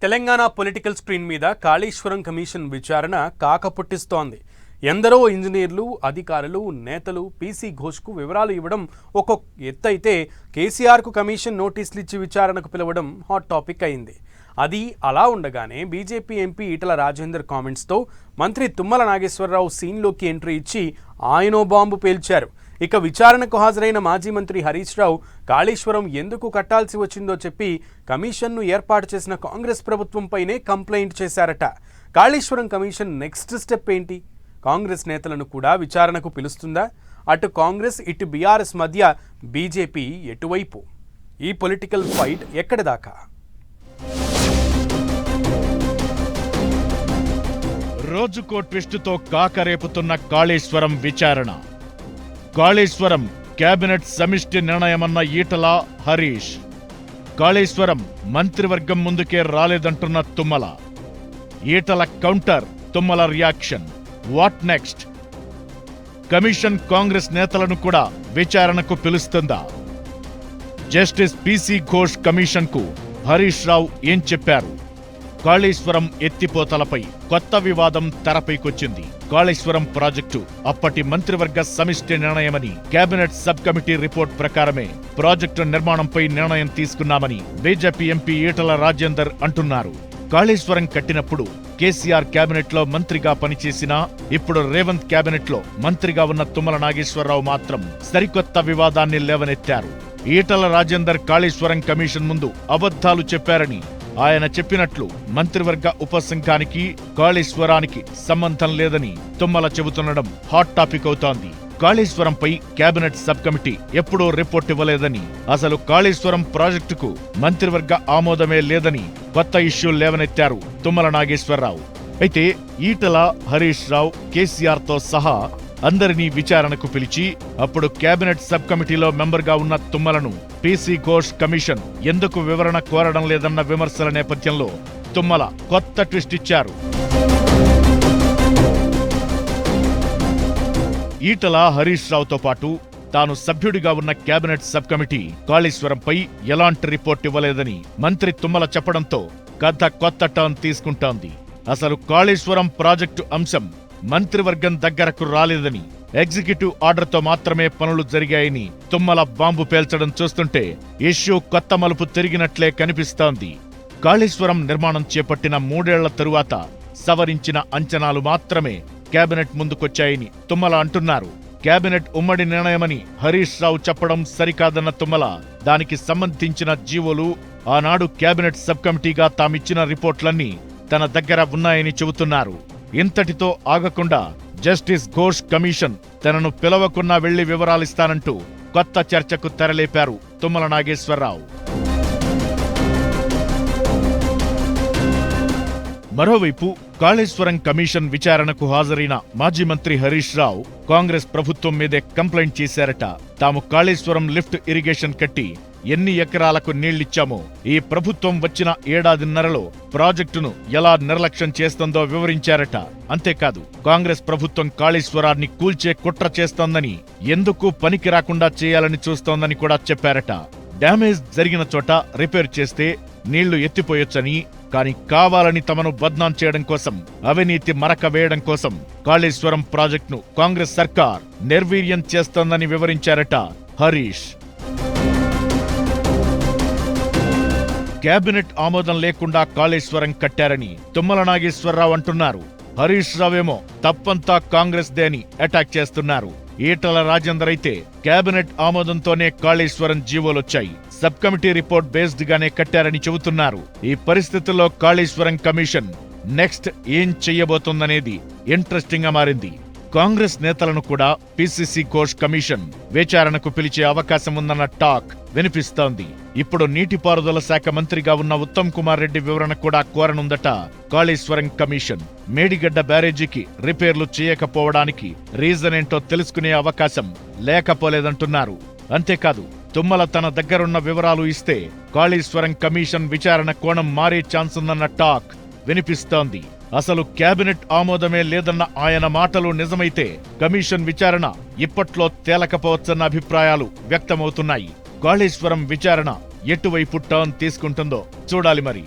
Telangana political screen మీద Kaleshwaram commission విచారణ కాకపుట్టిస్తోంది. ఎందరో ఇంజనీర్లు, అధికారులు, నేతలు పీసీ ఘోష్కు వివరాలు ఇవ్వడం ఒక ఎత్తైతే కేసీఆర్కు కమిషన్ నోటీసులు ఇచ్చి విచారణకు పిలవడం హాట్ టాపిక్ అయింది. అది అలా ఉండగానే బీజేపీ ఎంపీ ఈటల రాజేందర్ కామెంట్స్తో మంత్రి తుమ్మల నాగేశ్వరరావు సీన్లోకి ఎంట్రీ ఇచ్చి ఆయనో బాంబు పేల్చారు. ఇక విచారణకు హాజరైన మాజీ మంత్రి హరీష్ రావు కాళేశ్వరం ఎందుకు కట్టాల్సి వచ్చిందో చెప్పి కమిషన్ను ఏర్పాటు చేసిన కాంగ్రెస్ ప్రభుత్వంపైనే కంప్లైంట్ చేశారట. కాళేశ్వరం కమిషన్ నెక్స్ట్ స్టెప్ ఏంటి? కాంగ్రెస్ నేతలను కూడా విచారణకు పిలుస్తుందా? అటు కాంగ్రెస్ ఇటు బీఆర్ఎస్ మధ్య బీజేపీ ఎటువైపు? ఈ పొలిటికల్ ఫైట్ ఎక్కడి దాకా? రోజుకో ట్విస్టుతో కాకరేపుతున్న కాళేశ్వరం విచారణ. కాళేశ్వరం కేబినెట్ సమిష్టి నిర్ణయమన్న ఈటల, హరీష్. కాళేశ్వరం మంత్రివర్గం ముందుకే రాలేదంటున్న Tummala. Etela counter, Tummala reaction. What next? Commission Congress నేతలను కూడా విచారణకు పిలుస్తుందా? జస్టిస్ పీసీ ఘోష్ కమిషన్కు హరీష్ రావు ఏం చెప్పారు? కాళేశ్వరం ఎత్తిపోతలపై కొత్త వివాదం తెరపైకొచ్చింది. కాళేశ్వరం ప్రాజెక్టు అప్పటి మంత్రివర్గ సమిష్టి నిర్ణయమని కేబినెట్ సబ్ కమిటీ రిపోర్ట్ ప్రకారమే ప్రాజెక్టు నిర్మాణంపై నిర్ణయం తీసుకున్నామని బీజేపీ ఎంపీ ఈటల రాజేందర్ అంటున్నారు. కాళేశ్వరం కట్టినప్పుడు కేసీఆర్ కేబినెట్ లో మంత్రిగా పనిచేసినా ఇప్పుడు రేవంత్ కేబినెట్ లో మంత్రిగా ఉన్న తుమ్మల నాగేశ్వరరావు మాత్రం సరికొత్త వివాదాన్ని లేవనెత్తారు. ఈటల రాజేందర్ కాళేశ్వరం కమిషన్ ముందు అబద్ధాలు చెప్పారని, ఆయన చెప్పినట్లు మంత్రివర్గ ఉపసంఘానికి కాళేశ్వరానికి సంబంధం లేదని తుమ్మల చెబుతుండడం హాట్ టాపిక్ అవుతోంది. కాళేశ్వరంపై కేబినెట్ సబ్ కమిటీ ఎప్పుడూ రిపోర్ట్ ఇవ్వలేదని, అసలు కాళేశ్వరం ప్రాజెక్టుకు మంత్రివర్గ ఆమోదమే లేదని కొత్త ఇష్యూ లేవనెత్తారు తుమ్మల నాగేశ్వరరావు. అయితే ఈటల, హరీష్ రావు, కేసీఆర్తో సహా అందరినీ విచారణకు పిలిచి అప్పుడు కేబినెట్ సబ్ కమిటీలో మెంబర్గా ఉన్న తుమ్మలను పీసీ ఘోష్ కమిషన్ ఎందుకు వివరణ కోరడం లేదన్న విమర్శల నేపథ్యంలో తుమ్మల కొత్త ట్విస్ట్ ఇచ్చారు. ఈటల, హరీష్ రావుతో పాటు తాను సభ్యుడిగా ఉన్న కేబినెట్ సబ్ కమిటీ కాళేశ్వరంపై ఎలాంటి రిపోర్ట్ ఇవ్వలేదని మంత్రి తుమ్మల చెప్పడంతో కథ కొత్త టర్న్ తీసుకుంటోంది. అసలు కాళేశ్వరం ప్రాజెక్టు అంశం మంత్రివర్గం దగ్గరకు రాలేదని, ఎగ్జిక్యూటివ్ ఆర్డర్తో మాత్రమే పనులు జరిగాయని తుమ్మల బాంబు పేల్చడం చూస్తుంటే ఇష్యూ కొత్త మలుపు తిరిగినట్లే కనిపిస్తోంది. కాళేశ్వరం నిర్మాణం చేపట్టిన 3 ఏళ్ల తరువాత సవరించిన అంచనాలు మాత్రమే కేబినెట్ ముందుకొచ్చాయని తుమ్మల అంటున్నారు. కేబినెట్ ఉమ్మడి నిర్ణయమని హరీష్ రావు చెప్పడం సరికాదన్న తుమ్మల దానికి సంబంధించిన జీవోలు, ఆనాడు కేబినెట్ సబ్ కమిటీగా తామిచ్చిన రిపోర్ట్లన్నీ తన దగ్గర ఉన్నాయని చెబుతున్నారు. ఇంతటితో ఆగకుండా జస్టిస్ ఘోష్ కమిషన్ తనను పిలవకున్నా వెళ్లి వివరాలిస్తానంటూ కొత్త చర్చకు తెరలేపారు తుమ్మల నాగేశ్వరరావు. మరోవైపు కాళేశ్వరం కమిషన్ విచారణకు హాజరైన మాజీ మంత్రి హరీష్ రావు కాంగ్రెస్ ప్రభుత్వం మీదే కంప్లైంట్ చేశారట. తాము కాళేశ్వరం లిఫ్ట్ ఇరిగేషన్ కట్టి ఎన్ని ఎకరాలకు నీళ్లిచ్చామో, ఈ ప్రభుత్వం వచ్చిన ఏడాదిన్నరలో ప్రాజెక్టును ఎలా నిర్లక్ష్యం చేస్తుందో వివరించారట. అంతేకాదు కాంగ్రెస్ ప్రభుత్వం కాళేశ్వరాన్ని కూల్చే కుట్ర చేస్తోందని, ఎందుకు పనికి రాకుండా చేయాలని చూస్తోందని కూడా చెప్పారట. డ్యామేజ్ జరిగిన చోట రిపేర్ చేస్తే నీళ్లు ఎత్తిపోయొచ్చని, కానీ కావాలని తమను బద్నాం చేయడం కోసం, అవినీతి మరక వేయడం కోసం కాళేశ్వరం ప్రాజెక్టును కాంగ్రెస్ సర్కార్ నిర్వీర్యం చేస్తోందని వివరించారట హరీష్. కేబినెట్ ఆమోదం లేకుండా కాళేశ్వరం కట్టారని తుమ్మల నాగేశ్వరరావు అంటున్నారు. హరీష్ రావేమో తప్పంతా కాంగ్రెస్ దే అని అటాక్ చేస్తున్నారు. ఈటల రాజేందర్ అయితే కేబినెట్ ఆమోదంతోనే కాళేశ్వరం జీవోలొచ్చాయి, సబ్ కమిటీ రిపోర్ట్ బేస్డ్ గానే కట్టారని చెబుతున్నారు. ఈ పరిస్థితుల్లో కాళేశ్వరం కమిషన్ నెక్స్ట్ ఏం చెయ్యబోతోందనేది ఇంట్రెస్టింగ్ గా మారింది. కాంగ్రెస్ నేతలను కూడా పీసీసీ ఘోష్ కమిషన్ విచారణకు పిలిచే అవకాశం ఉందన్న టాక్ వినిపిస్తోంది. ఇప్పుడు నీటిపారుదల శాఖ మంత్రిగా ఉన్న ఉత్తమ్ కుమార్ రెడ్డి వివరణ కూడా కోరనుందట కాళేశ్వరం కమిషన్. మేడిగడ్డ బ్యారేజీకి రిపేర్లు చేయకపోవడానికి రీజన్ ఏంటో తెలుసుకునే అవకాశం లేకపోలేదంటున్నారు. అంతేకాదు తుమ్మల తన దగ్గరున్న వివరాలు ఇస్తే కాళేశ్వరం కమిషన్ విచారణ కోణం మారే ఛాన్స్ ఉందన్న టాక్ వినిపిస్తోంది. అసలు కేబినెట్ ఆమోదమే లేదన్న ఆయన మాటలు నిజమైతే కమిషన్ విచారణ ఇప్పట్లో తేలకపోవచ్చన్న అభిప్రాయాలు వ్యక్తమవుతున్నాయి. కాళేశ్వరం విచారణ ఎటువైపు టర్న్ తీసుకుంటుందో చూడాలి మరి.